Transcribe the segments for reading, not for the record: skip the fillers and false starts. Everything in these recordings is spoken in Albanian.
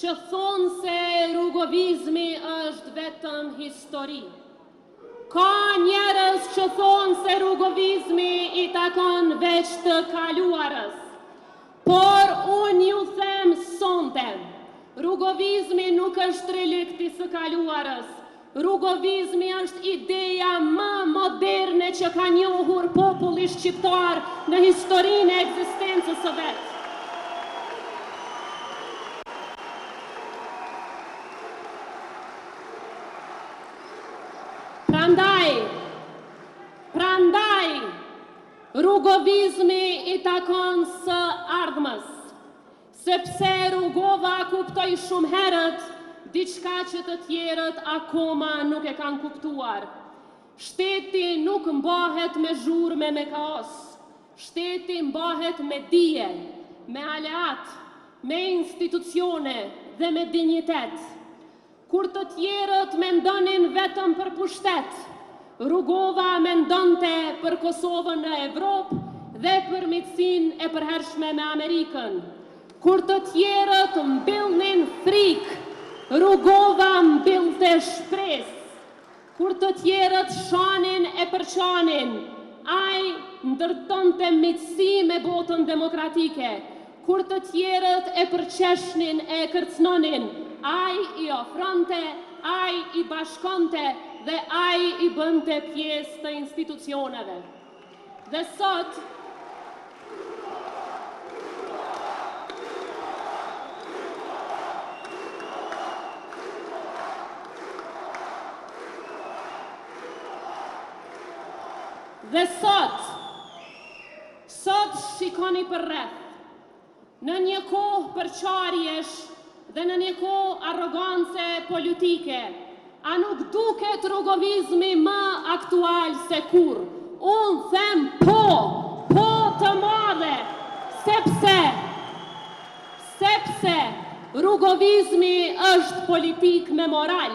që thonë se rrugovizmi është vetëm histori. Ka njerëz që thonë se rrugovizmi i takon veç të kaluarës. Por unë ju them sonte, rrugovizmi nuk është relikti së kaluarës. Rrugovizmi është ideja më moderne që ka njohur populli shqiptar në historinë e ekzistencës së vet. Prandaj, rrugovizmi i takon së ardhmës, sepse rrugova kuptoi shumë herët diçka që të tjerët akoma nuk e kanë kuptuar. Shteti nuk mbahet me zhurmë me kaos. Shteti mbahet me dije, me aleat, me institucione dhe me dinjitet. Kur të tjerët mendonin vetëm për pushtet, Rrugova mendonte për Kosovën në Evropë dhe për miqësinë e përhershme me Amerikën. Kur të tjerët mbillnin frikë, Rrugova mbillte shpresë. Kur të tjerët shanin e përçanin, ai ndërtonte miqësi me botën demokratike. Kur të tjerët e përqeshnin e kërcnonin, ai i ofronte, ai i bashkonte dhe ai i bënte pjesë të institucioneve. Dhe sot, shikoni për rreth, në një kohë përçarjesh dhe në një kohë arrogance politike, a nuk duket rrugovizmi më aktual se kur? Unë them po të madhe, sepse rrugovizmi është politik me moral,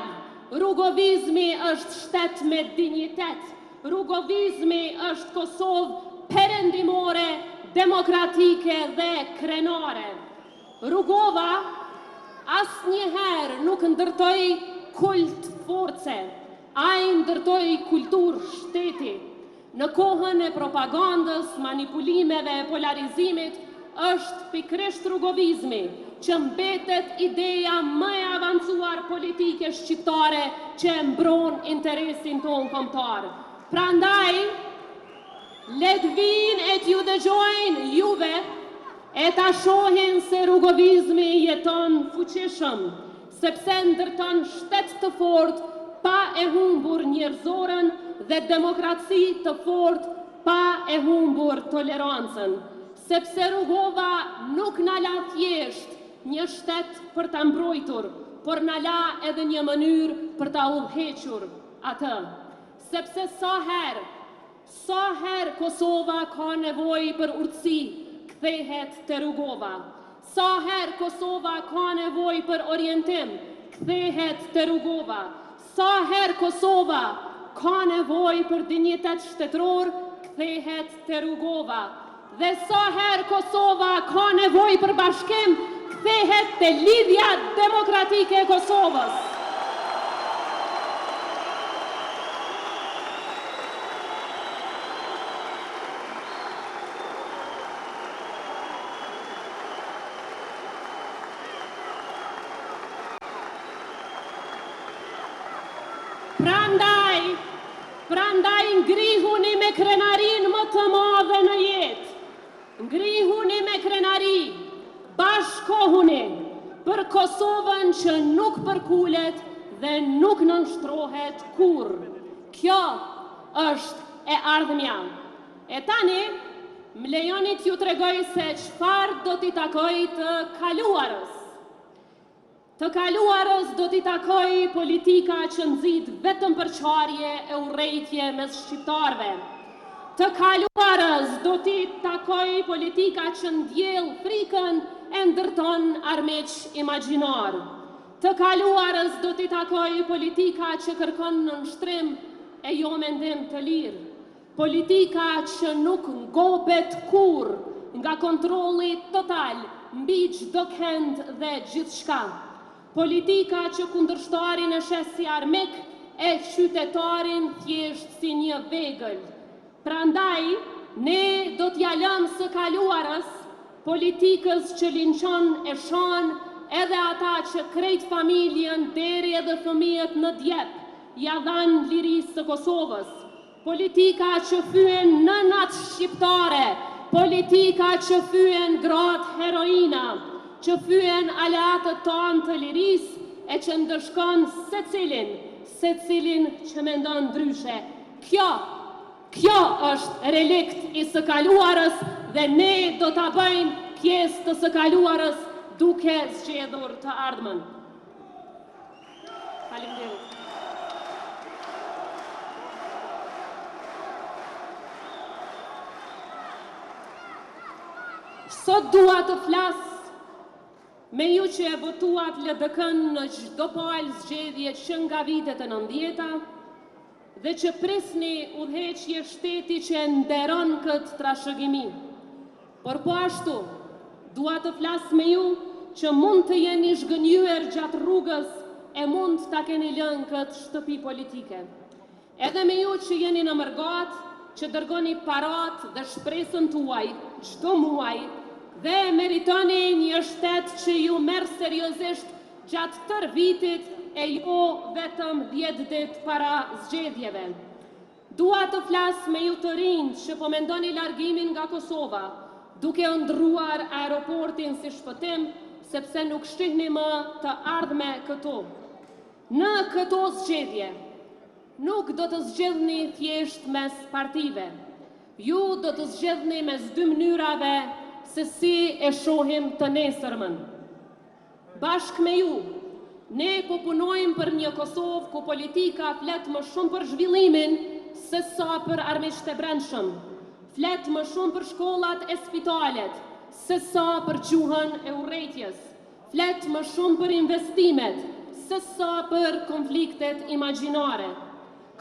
rrugovizmi është shtet me dinjitet, rrugovizmi është Kosovë perëndimore, demokratike dhe krenare. Rrugova asnjëherë nuk ndërtoi kult force, ai ndërtoi kulturë shteti. Në kohën e propagandës, manipulimeve, polarizimit, është pikërisht rrugovizmi që mbetet ideja më e avancuar politike shqiptare që e mbron interesin tonë kombëtar. Prandaj, let vinë e t'ju dëgjojnë juve e ta shohin se rrugovizmi jeton fuqishëm, sepse ndërton shtet të fortë pa e humbur njerëzorën dhe demokraci të fortë pa e humbur tolerancën, sepse Rrugova nuk na la thjesht një shtet për ta mbrojtur, por na la edhe një mënyrë për ta udhëhequr atë, sepse sa herë Kosova ka nevojë për urtësi, kthehet te Rrugova. Sa herë Kosova ka nevojë për orientim, kthehet te Rrugova. Sa herë Kosova ka nevojë për dinjitet shtetëror, kthehet te Rrugova. Dhe sa herë Kosova ka nevojë për bashkim, kthehet te lidhja demokratike e Kosovës. Prandaj ngrihuni me krenarin më të madhe në jetë. Ngrihuni me krenari, bashkohuni për Kosovën që nuk përkulet dhe nuk nënshtrohet kur. Kjo është e ardhmja. E tani, më lejoni t'ju tregoj se çfarë do t'i takoj të kaluarës. Të kaluarës do t'i takoj politika që nxit vetëm përçarje e urrejtje mes shqiptarëve. Të kaluarës do t'i takoj politika që ndjell frikën e ndërton armiq imagjinar. Të kaluarës do t'i takoj politika që kërkon nënshtrim e jo mendim të lirë. Politika që nuk ngopet kur nga kontrolli total mbi çdo kënd dhe gjithçka. Politika që kundërshtarin e shes si armik e qytetarin thjesht si një vegël. Prandaj, ne do t'ja lëmë së kaluarës politikës që linçon e shon edhe ata që krejt familjen deri edhe fëmijët në djep ja dhanë lirisë së Kosovës. Politika që fyen nënat shqiptare, politika që fyen gratë heroina, që fyen aleatët tonë të lirisë e që ndëshkon secilin që mendon ndryshe. Kjo është relikt i së kaluarës dhe ne do t'a bëjmë pjesë të së kaluarës duke zgjedhur të ardhmen. Faleminderit. Sot dua të flas me ju që e votuat LDK-n në çdo palë zgjedhje që nga vitet e 90-ta dhe që prisni udhëheqje shteti që nderon këtë trashëgimi. Por po ashtu, dua të flas me ju që mund të jeni zhgënjyer gjatë rrugës e mund ta keni lënë këtë shtëpi politike. Edhe me ju që jeni në mërgat, që dërgoni parat dhe shpresën tuaj çdo muaj dhe meritoni një shtet që ju merr seriozisht gjatë tër vitit e jo vetëm 10 ditë para zgjedhjeve. Dua të flas me ju të rinj që po mendoni largimin nga Kosova, duke ndruar aeroportin si shpëtim, sepse nuk shihni më të ardhme këtu. Në këto zgjedhje, nuk do të zgjedhni thjesht mes partive. Ju do të zgjedhni mes dy mënyrave se si e shohim të nesërmën. Bashk me ju, ne po punojmë për një Kosovë ku politika flet më shumë për zhvillimin se sa për armiqtë e brendshëm. Flet më shumë për shkollat e spitalet se sa për gjuhën e urrejtjes. Flet më shumë për investimet se sa për konfliktet imagjinare.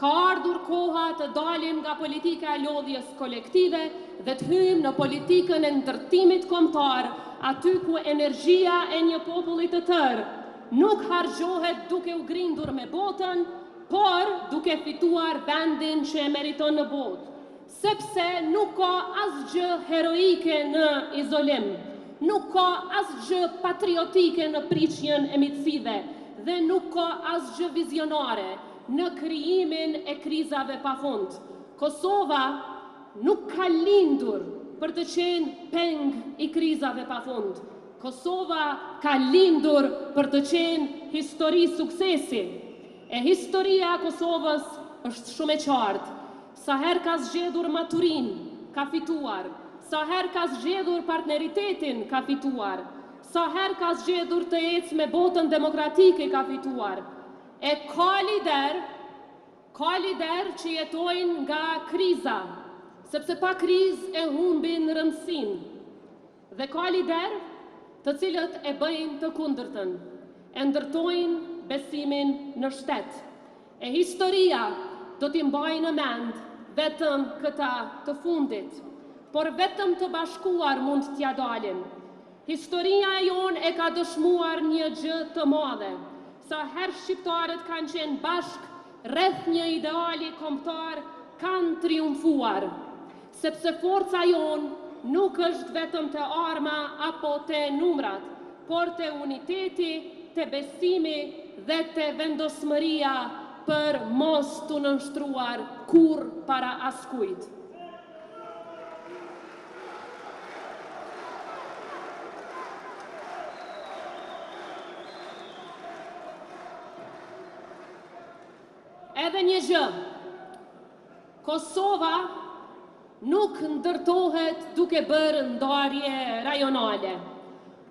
Ka ardhur koha të dalim nga politika e lodhjes kolektive dhe të hyjmë në politikën e ndërtimit kombëtar, aty ku energjia e një populli të tërë nuk harxhohet duke u grindur me botën, por duke fituar vendin që e meriton në botë. Sepse nuk ka asgjë heroike në izolim, nuk ka asgjë patriotike në priqjen e miqësive dhe nuk ka asgjë vizionare në krijimin e krizave pafund. Kosova nuk ka lindur për të qenë peng i krizave pafund. Kosova ka lindur për të qenë histori suksesi. E historia e Kosovës është shumë e qartë. Sa herë ka zgjedhur maturin, ka fituar. Sa herë ka zgjedhur partneritetin, ka fituar. Sa herë ka zgjedhur të ecë me botën demokratike, ka fituar. E ka lider që jetojnë nga kriza, sepse pa krizë e humbin rëndësinë. Dhe ka lider të cilët e bëjnë të kundërtën, e ndërtojnë besimin në shtet. E historia do t'i mbajë në mend vetëm këta të fundit, por vetëm të bashkuar mund t'ja dalim. Historia e jonë e ka dëshmuar një gjë të madhe. Sa herë shqiptarët kanë qenë bashk rreth një ideali kombëtar, kanë triumfuar. Sepse forca jonë nuk është vetëm te arma apo te numrat, por te uniteti, te besimi dhe te vendosmëria për mos të nënshtruar kur para askujt. Edhe një gjë, Kosova nuk ndërtohet duke bërë ndarje rajonale.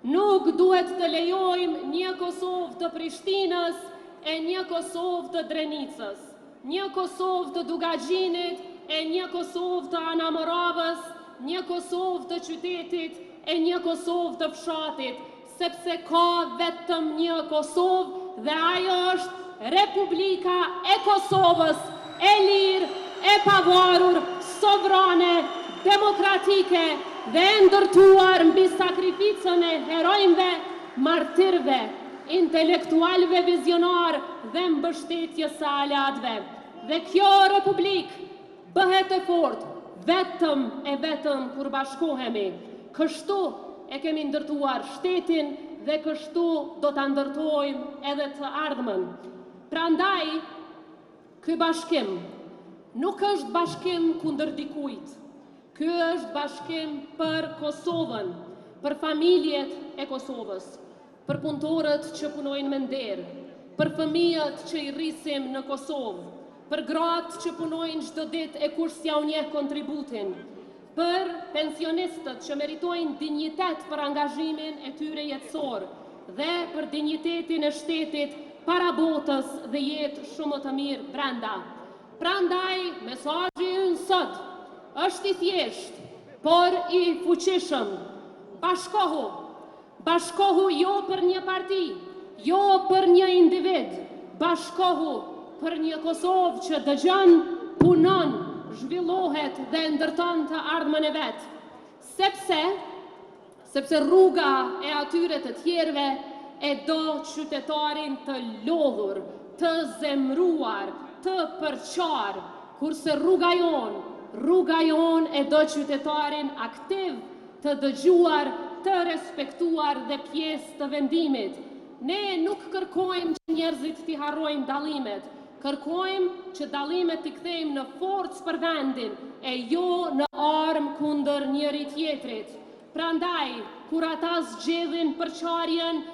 Nuk duhet të lejojmë një Kosovë të Prishtinës e një Kosovë të Drenicës, një Kosovë të Dugaxhinit e një Kosovë të Anamoravës, një Kosovë të qytetit e një Kosovë të fshatit, sepse ka vetëm një Kosovë dhe ajo është Republika e Kosovës, e lirë, e pavarur, sovrane, demokratike dhe ndërtuar mbi sakrificën e herojve, martirëve intelektualve vizionar dhe mbështetje së aleatëve. Dhe kjo republik bëhet e fortë vetëm kur bashkohemi. Kështu e kemi ndërtuar shtetin dhe kështu do ta ndërtojmë edhe të ardhmen. Prandaj, ky bashkim nuk është bashkim kundër dikujt. Ky është bashkim për Kosovën, për familjet e Kosovës, për punëtorët që punojnë me nder, për fëmijët që i rrisim në Kosovë, për gratë që punojnë çdo ditë e kush s'ja u njeh kontributin, për pensionistët që meritojnë dinjitet për angazhimin e tyre jetësor dhe për dinjitetin e shtetit para botës dhe jetë shumë të mirë brenda. Prandaj, mesazhi ynë sot është i thjeshtë, por i fuqishëm. Bashkohu. Bashkohu jo për një parti, jo për një individ. Bashkohu për një Kosovë që dëgjon, punon, zhvillohet dhe ndërton të ardhmen e vet. Sepse rruga e atyre të tjerëve e do qytetarin të lodhur, të zemruar, të përqar, kurse rruga jon e do qytetarin aktiv, të dëgjuar, të respektuar dhe pjesë të vendimit. Ne nuk kërkojmë që njerëzit t'i harrojnë dallimet, kërkojmë që dallimet t'i kthejmë në forcë për vendin e jo në armë kundër njëri tjetrit. Prandaj, kur ata zgjedhin përçarjen